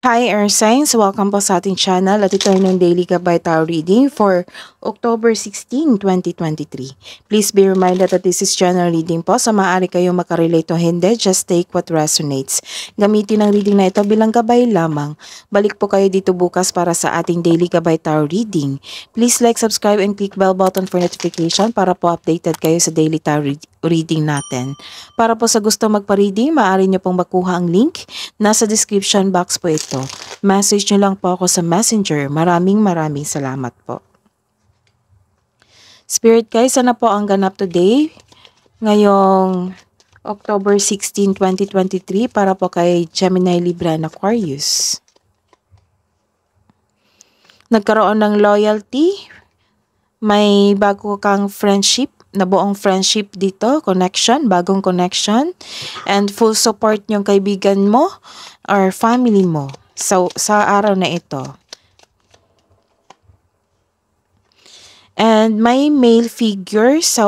Hi Air Signs! Welcome po sa ating channel at ito ay ng Daily Gabay Tarot Reading for October 16, 2023. Please be reminded that this is general reading po. Sa maaari kayo makarelate o hindi, just take what resonates. Gamitin ang reading na ito bilang gabay lamang. Balik po kayo dito bukas para sa ating Daily Gabay Tarot Reading. Please like, subscribe, and click bell button for notification para po updated kayo sa Daily Tarot Reading natin. Para po sa gusto magpa-reading, maaari nyo pong makuha ang link. Nasa description box po ito. Message nyo lang po ako sa Messenger. Maraming salamat po. Spirit guys, sana po ang ganap today ngayong October 16, 2023 para po kay Gemini, Libra, and Aquarius. Nagkaroon ng loyalty, may bago kang friendship, nabuong friendship dito, connection, bagong connection, and full support yung kaibigan mo or family mo sa araw na ito. And may male figure sa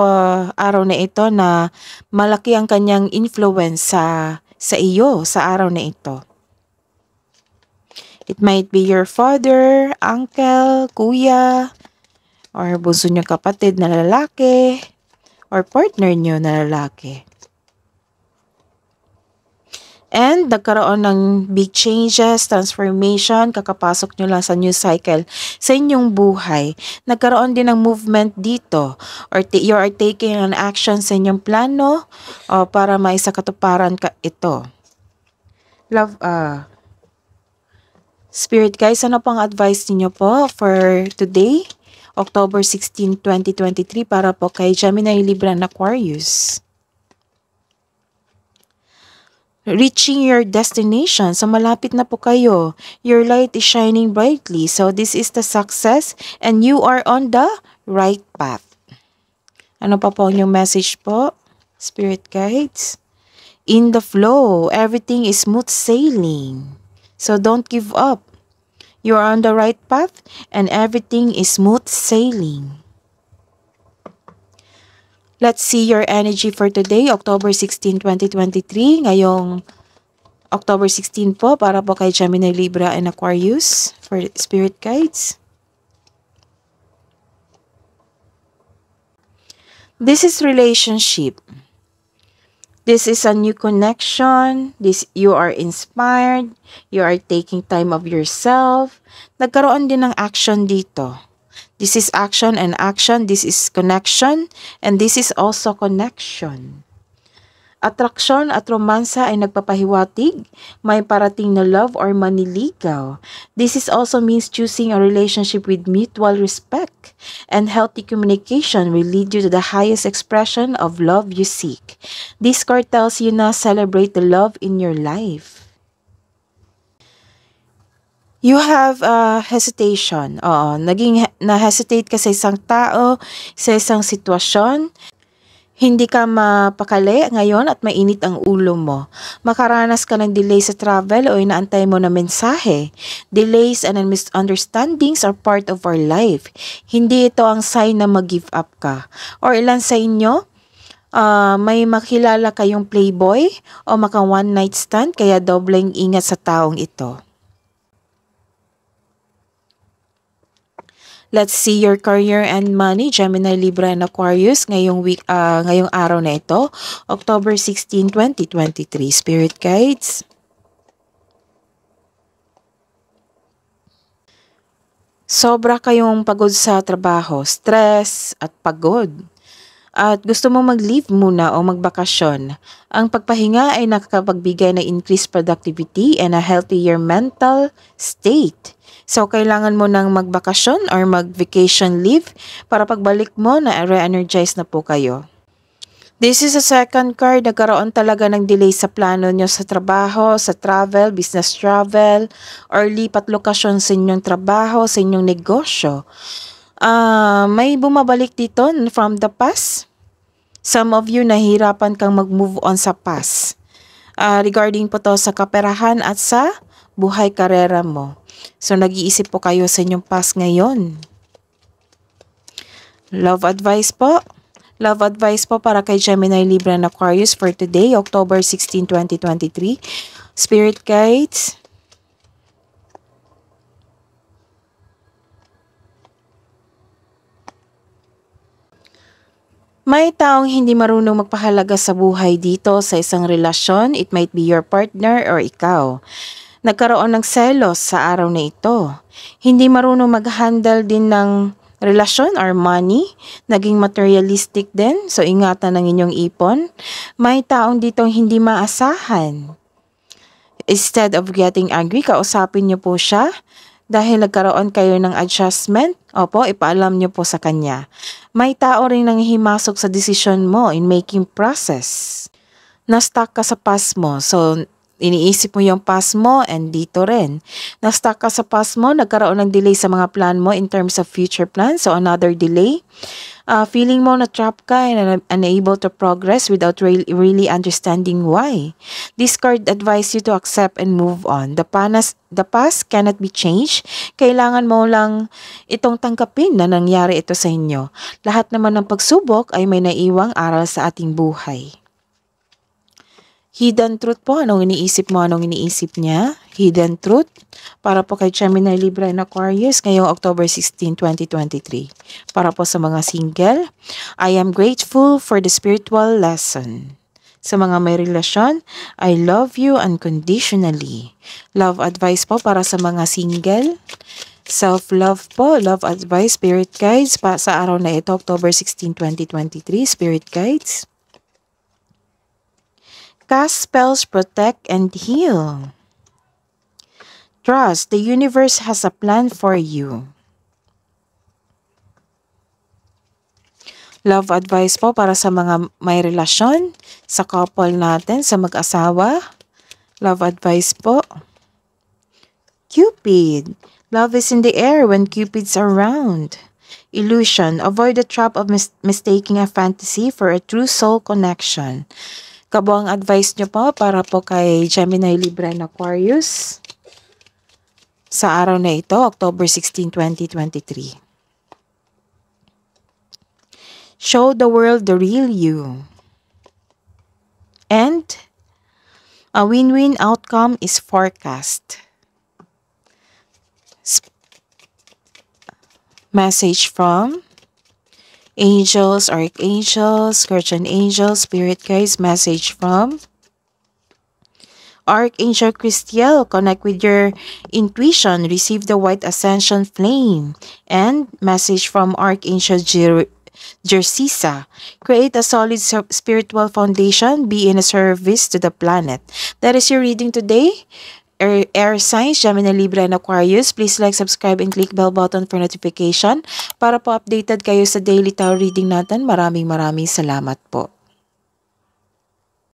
araw na ito na malaki ang kanyang influence sa iyo sa araw na ito. It might be your father, uncle, kuya, or bunso niyong kapatid na lalaki, or partner niyo na lalaki. And nagkaroon ng big changes, transformation, kakapasok nyo lang sa new cycle sa inyong buhay. Nagkaroon din ng movement dito or you are taking an action sa inyong plano para maisakatuparan ka ito. Spirit guys, ano pang advice niyo po for today, October 16, 2023 para po kay Gemini, Libra, and Aquarius? Reaching your destination. So, malapit na po kayo. Your light is shining brightly. So, this is the success and you are on the right path. Ano pa po yung message po? Spirit guides. In the flow. Everything is smooth sailing. So, don't give up. You are on the right path and everything is smooth sailing. Let's see your energy for today, October 16, 2023. Ngayong October 16 po, para po kay Gemini, Libra, and Aquarius for spirit guides. This is relationship. This is a new connection. You are inspired. You are taking time of yourself. Nagkaroon din ng action dito. This is action and action. This is connection. And this is also connection. Attraction at romansa ay nagpapahiwatig. May parating na love or maniligaw. This is also means choosing a relationship with mutual respect. And healthy communication will lead you to the highest expression of love you seek. This card tells you na celebrate the love in your life. You have hesitation. Naging na-hesitate ka sa isang tao, sa isang sitwasyon. Hindi ka mapakali ngayon at mainit ang ulo mo. Makaranas ka ng delay sa travel o inaantay mo na mensahe. Delays and misunderstandings are part of our life. Hindi ito ang sign na mag-give up ka. Or ilan sa inyo, may makilala kayong playboy o maka one night stand kaya dobleng ingat sa taong ito. Let's see your career and money, Gemini, Libra, and Aquarius ngayong araw na ito, October 16, 2023. Spirit guides. Sobra kayong pagod sa trabaho, stress at pagod. At gusto mo mag-leave muna o magbakasyon. Ang pagpahinga ay nakakapagbigay ng increased productivity and a healthier mental state. So, kailangan mo nang magbakasyon or mag-vacation leave para pagbalik mo na re-energize na po kayo. This is a second card. Nagkaroon talaga ng delay sa plano nyo sa trabaho, sa travel, business travel, or lipat lokasyon sa inyong trabaho, sa inyong negosyo. May bumabalik dito from the past. Some of you nahihirapan kang mag-move on sa past. Regarding po to sa kaperahan at sa buhay karera mo. So, nag-iisip po kayo sa inyong past ngayon. Love advice po. Love advice po para kay Gemini, Libra, and Aquarius for today, October 16, 2023. Spirit guides. May taong hindi marunong magpahalaga sa buhay dito sa isang relasyon. It might be your partner or ikaw. Nagkaroon ng selos sa araw na ito. Hindi marunong mag-handle din ng relasyon or money. Naging materialistic din, so ingatan ng inyong ipon. May taong ditong hindi maasahan. Instead of getting angry, kausapin niyo po siya. Dahil nagkaroon kayo ng adjustment, opo, ipaalam niyo po sa kanya. May tao rin nanghihimasok sa desisyon mo in making process. Na-stuck ka sa past mo, so iniisip mo yung past mo and dito rin. Na-stuck ka sa past mo, nagkaroon ng delay sa mga plan mo in terms of future plans, so another delay. Feeling mo na trap ka and unable to progress without really understanding why. This card advise you to accept and move on. The past cannot be changed. Kailangan mo lang itong tangkapin na nangyari ito sa inyo. Lahat naman ng pagsubok ay may naiwang aral sa ating buhay. Hidden truth po, anong iniisip mo, anong iniisip niya? Hidden truth, para po kay Gemini, Libra, and Aquarius, ngayong October 16, 2023. Para po sa mga single, I am grateful for the spiritual lesson. Sa mga may relasyon, I love you unconditionally. Love advice po para sa mga single. Self-love po, love advice, spirit guides, pa sa araw na ito, October 16, 2023, spirit guides. Cast spells, protect, and heal. Trust, the universe has a plan for you. Love advice po para sa mga may relasyon, sa couple natin, sa mag-asawa. Love advice po. Cupid, love is in the air when Cupid's around. Illusion, avoid the trap of mistaking a fantasy for a true soul connection. Kabuang advice nyo po para po kay Gemini, Libra, and Aquarius sa araw na ito, October 16, 2023. Show the world the real you. And a win-win outcome is forecast. Message from angels, archangels, guardian angels, spirit guides. Message from Archangel Christiel. Connect with your intuition. Receive the white ascension flame. And message from Archangel Jersisa. Create a solid spiritual foundation. Be in a service to the planet. That is your reading today. Air signs, Gemini, Libra, and Aquarius. Please like, subscribe, and click bell button for notification para po updated kayo sa daily tarot reading natin. Maraming salamat po.